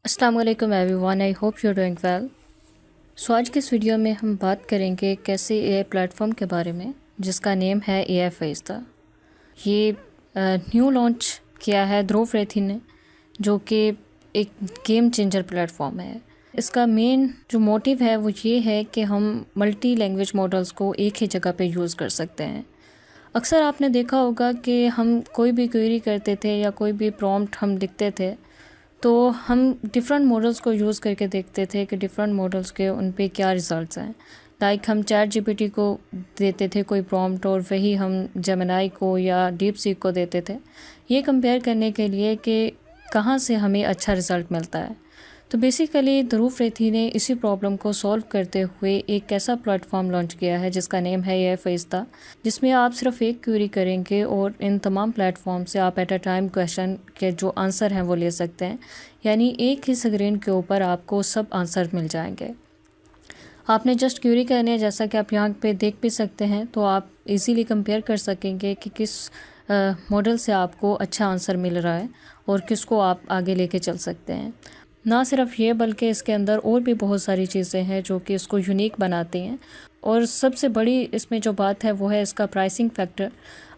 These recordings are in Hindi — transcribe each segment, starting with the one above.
अस्सलाम वालेकुम everyone, I hope you are doing well. So आज के इस वीडियो में हम बात करेंगे कैसे एआई प्लेटफॉर्म के बारे में जिसका नेम है एआई फ़रिश्ता। ये न्यू लॉन्च किया है ध्रुव रेथी ने, जो कि एक गेम चेंजर प्लेटफॉर्म है। इसका मेन जो मोटिव है वो ये है कि हम मल्टी लैंग्वेज मॉडल्स को एक ही जगह पे यूज़ कर सकते हैं। अक्सर आपने देखा होगा कि हम कोई भी क्वेरी करते थे या कोई भी प्रॉम्प्ट हम लिखते थे तो हम डिफरेंट मॉडल्स को यूज़ करके देखते थे कि डिफरेंट मॉडल्स के उन पे क्या रिज़ल्ट्स हैं। लाइक हम चैट जीपीटी को देते थे कोई प्रॉम्प्ट और वही हम जेमिनी को या डीप सीक को देते थे, ये कंपेयर करने के लिए कि कहाँ से हमें अच्छा रिज़ल्ट मिलता है। तो बेसिकली ध्रुव रेथी ने इसी प्रॉब्लम को सॉल्व करते हुए एक ऐसा प्लेटफॉर्म लॉन्च किया है जिसका नेम है एआई फ़रिश्ता, जिसमें आप सिर्फ एक क्वेरी करेंगे और इन तमाम प्लेटफॉर्म से आप एट अ टाइम क्वेश्चन के जो आंसर हैं वो ले सकते हैं। यानी एक ही स्क्रीन के ऊपर आपको सब आंसर मिल जाएंगे। आपने जस्ट क्वेरी करनी है, जैसा कि आप यहाँ पे देख भी सकते हैं, तो आप इजीली कंपेयर कर सकेंगे कि किस मॉडल से आपको अच्छा आंसर मिल रहा है और किसको आप आगे लेके चल सकते हैं। ना सिर्फ ये बल्कि इसके अंदर और भी बहुत सारी चीज़ें हैं जो कि इसको यूनिक बनाती हैं। और सबसे बड़ी इसमें जो बात है वो है इसका प्राइसिंग फैक्टर।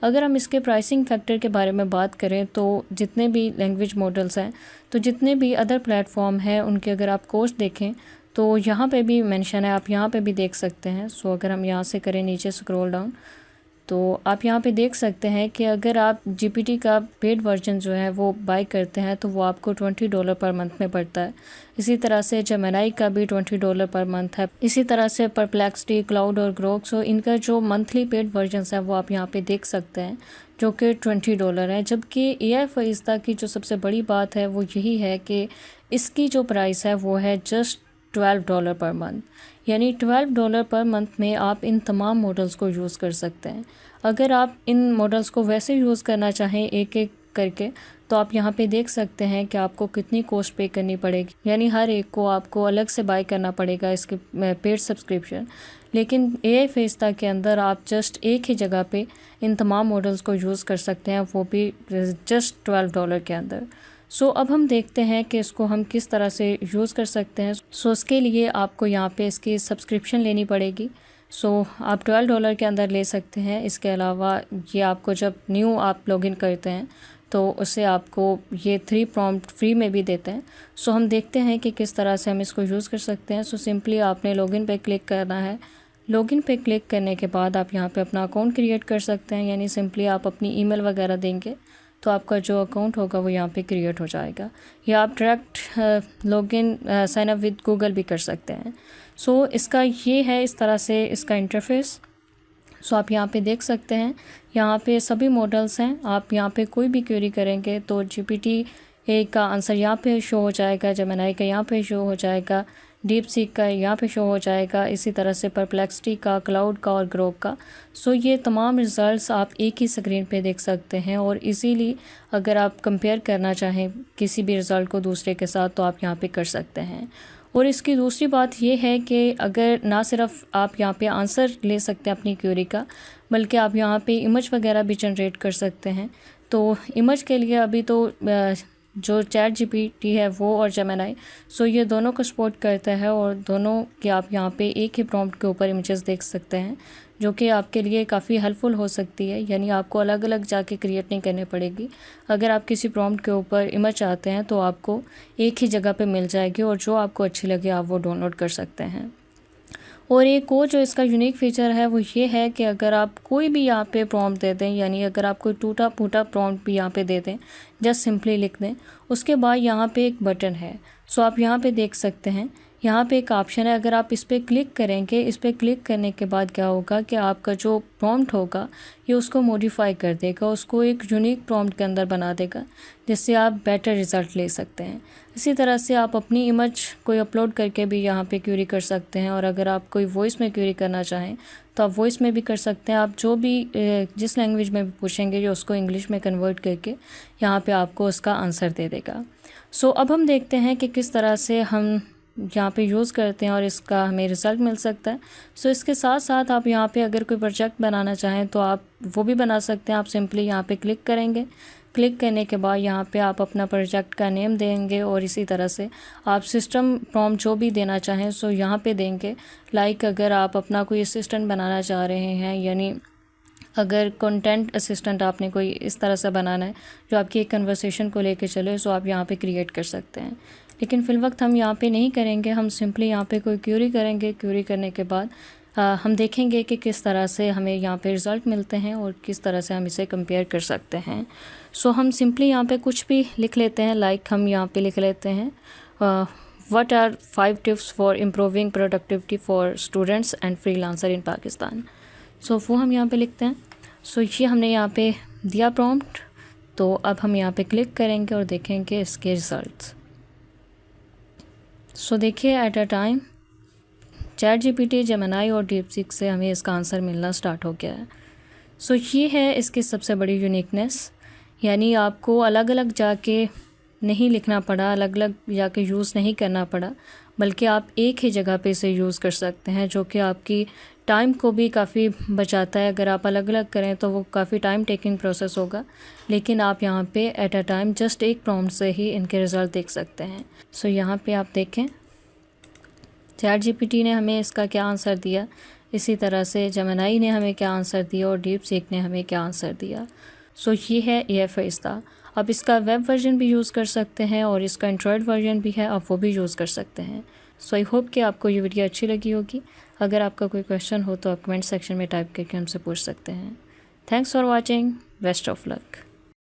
अगर हम इसके प्राइसिंग फैक्टर के बारे में बात करें तो जितने भी लैंग्वेज मॉडल्स हैं, तो जितने भी अदर प्लेटफॉर्म हैं, उनके अगर आप कॉस्ट देखें तो यहाँ पे भी मेंशन है, आप यहाँ पे भी देख सकते हैं। सो अगर हम यहाँ से करें नीचे स्क्रॉल डाउन तो आप यहाँ पे देख सकते हैं कि अगर आप जीपीटी का पेड वर्जन जो है वो बाय करते हैं तो वो आपको $20 पर मंथ में पड़ता है। इसी तरह से जेमिनी का भी $20 पर मंथ है। इसी तरह से परप्लेक्सिटी, क्लाउड और ग्रोक, सो इनका जो मंथली पेड वर्जन है वो आप यहाँ पे देख सकते हैं, जो कि $20 है। जबकि एआई फ़रिश्ता की जो सबसे बड़ी बात है वो यही है कि इसकी जो प्राइस है वो है जस्ट $12 पर मंथ। यानी $12 पर मंथ में आप इन तमाम मॉडल्स को यूज़ कर सकते हैं। अगर आप इन मॉडल्स को वैसे यूज़ करना चाहें एक एक करके, तो आप यहाँ पे देख सकते हैं कि आपको कितनी कॉस्ट पे करनी पड़ेगी। यानी हर एक को आपको अलग से बाय करना पड़ेगा इसके पेड सब्सक्रिप्शन। लेकिन एआई फ़रिश्ता के अंदर आप जस्ट एक ही जगह पे इन तमाम मॉडल्स को यूज़ कर सकते हैं, वो भी जस्ट $12 के अंदर। सो अब हम देखते हैं कि इसको हम किस तरह से यूज़ कर सकते हैं। सो उसके लिए आपको यहाँ पे इसकी सब्सक्रिप्शन लेनी पड़ेगी। सो आप $12 के अंदर ले सकते हैं। इसके अलावा ये आपको जब न्यू आप लॉगिन करते हैं तो उससे आपको ये 3 प्रॉम्प्ट फ्री में भी देते हैं। सो हम देखते हैं कि किस तरह से हम इसको यूज़ कर सकते हैं। सो सिंपली आपने लॉगिन पे क्लिक करना है। लॉगिन पे क्लिक करने के बाद आप यहाँ पे अपना अकाउंट क्रिएट कर सकते हैं। यानी सिंपली आप अपनी ईमेल वगैरह देंगे तो आपका जो अकाउंट होगा वो यहाँ पे क्रिएट हो जाएगा। या आप direct login sign up with Google भी कर सकते हैं। सो इसका ये है इस तरह से इसका इंटरफेस। सो आप यहाँ पे देख सकते हैं, यहाँ पे सभी मॉडल्स हैं। आप यहाँ पे कोई भी क्वेरी करेंगे तो जीपीटी का आंसर यहाँ पे शो हो जाएगा, जेमिनी का यहाँ पे शो हो जाएगा, डीप सीक का यहाँ पे शो हो जाएगा, इसी तरह से परप्लेक्सिटी का, क्लाउड का और ग्रोक का। सो ये तमाम रिज़ल्ट्स आप एक ही स्क्रीन पे देख सकते हैं। और इजीली अगर आप कंपेयर करना चाहें किसी भी रिज़ल्ट को दूसरे के साथ तो आप यहाँ पे कर सकते हैं। और इसकी दूसरी बात ये है कि अगर ना सिर्फ आप यहाँ पे आंसर ले सकते हैं अपनी क्वेरी का, बल्कि आप यहाँ पे इमेज वगैरह भी जनरेट कर सकते हैं। तो इमेज के लिए अभी तो जो चैट जीपीटी है वो और जेमिनी, सो ये दोनों को सपोर्ट करता है और दोनों के आप यहाँ पे एक ही प्रॉम्प्ट के ऊपर इमेजेस देख सकते हैं, जो कि आपके लिए काफ़ी हेल्पफुल हो सकती है। यानी आपको अलग अलग जाके क्रिएट नहीं करनी पड़ेगी। अगर आप किसी प्रॉम्प्ट के ऊपर इमेज चाहते हैं तो आपको एक ही जगह पे मिल जाएगी और जो आपको अच्छी लगे आप वो डाउनलोड कर सकते हैं। और एक और जो इसका यूनिक फ़ीचर है वो ये है कि अगर आप कोई भी यहाँ पे प्रॉम्प्ट दे दें, यानी अगर आप कोई टूटा फूटा प्रॉम्प्ट भी यहाँ पे दे दें, जस्ट सिंपली लिख दें, उसके बाद यहाँ पे एक बटन है। सो आप यहाँ पे देख सकते हैं, यहाँ पे एक ऑप्शन है। अगर आप इस पर क्लिक करेंगे, इस पर क्लिक करने के बाद क्या होगा कि आपका जो प्रॉम्प्ट होगा ये उसको मॉडिफाई कर देगा, उसको एक यूनिक प्रॉम्प्ट के अंदर बना देगा, जिससे आप बेटर रिज़ल्ट ले सकते हैं। इसी तरह से आप अपनी इमेज कोई अपलोड करके भी यहाँ पे क्वेरी कर सकते हैं। और अगर आप कोई वॉइस में क्वेरी करना चाहें तो आप वॉइस में भी कर सकते हैं। आप जो भी जिस लैंग्वेज में भी पूछेंगे ये उसको इंग्लिश में कन्वर्ट करके यहाँ पे आपको उसका आंसर दे देगा। सो अब हम देखते हैं कि किस तरह से हम यहाँ पे यूज़ करते हैं और इसका हमें रिज़ल्ट मिल सकता है। सो इसके साथ साथ आप यहाँ पे अगर कोई प्रोजेक्ट बनाना चाहें तो आप वो भी बना सकते हैं। आप सिंपली यहाँ पे क्लिक करेंगे। क्लिक करने के बाद यहाँ पे आप अपना प्रोजेक्ट का नेम देंगे और इसी तरह से आप सिस्टम प्रॉम्प्ट जो भी देना चाहें सो यहाँ पे देंगे। लाइक अगर आप अपना कोई असिस्टेंट बनाना चाह रहे हैं, यानी अगर कंटेंट असिस्टेंट आपने कोई इस तरह से बनाना है जो आपकी एक कन्वर्सेशन को लेके चले, सो आप यहाँ पे क्रिएट कर सकते हैं। लेकिन फ़िल वक्त हम यहाँ पे नहीं करेंगे, हम सिंपली यहाँ पे कोई क्यूरी करेंगे। क्यूरी करने के बाद हम देखेंगे कि किस तरह से हमें यहाँ पे रिज़ल्ट मिलते हैं और किस तरह से हम इसे कंपेयर कर सकते हैं। सो हम सिंपली यहाँ पे कुछ भी लिख लेते हैं। लाइक हम यहाँ पे लिख लेते हैं what are 5 tips for improving productivity for students and freelancer in Pakistan. So वो हम यहाँ पे लिखते हैं। सो ये हमने यहाँ पे दिया प्रॉम्प्ट। तो अब हम यहाँ पे क्लिक करेंगे और देखेंगे इसके रिज़ल्ट्स। सो देखिए at a time ChatGPT, Gemini और DeepSeek से हमें इसका आंसर मिलना स्टार्ट हो गया है। सो ये है इसकी सबसे बड़ी यूनिकनेस, यानी आपको अलग अलग जाके नहीं लिखना पड़ा, अलग अलग जाके यूज़ नहीं करना पड़ा, बल्कि आप एक ही जगह पे इसे यूज़ कर सकते हैं, जो कि आपकी टाइम को भी काफ़ी बचाता है। अगर आप अलग अलग करें तो वो काफ़ी टाइम टेकिंग प्रोसेस होगा, लेकिन आप यहाँ पे एट अ टाइम जस्ट एक प्रॉम्प्ट से ही इनके रिज़ल्ट देख सकते हैं। सो यहाँ पे आप देखें ChatGPT ने हमें इसका क्या आंसर दिया, इसी तरह से जेमिनी ने हमें क्या आंसर दिया और DeepSeek ने हमें क्या आंसर दिया। सो ये है AI फ़रिश्ता। आप इसका वेब वर्जन भी यूज़ कर सकते हैं और इसका एंड्रॉयड वर्जन भी है, आप वो भी यूज़ कर सकते हैं। सो आई होप कि आपको ये वीडियो अच्छी लगी होगी। अगर आपका कोई क्वेश्चन हो तो आप कमेंट सेक्शन में टाइप करके हमसे पूछ सकते हैं। Thanks for watching, best of luck.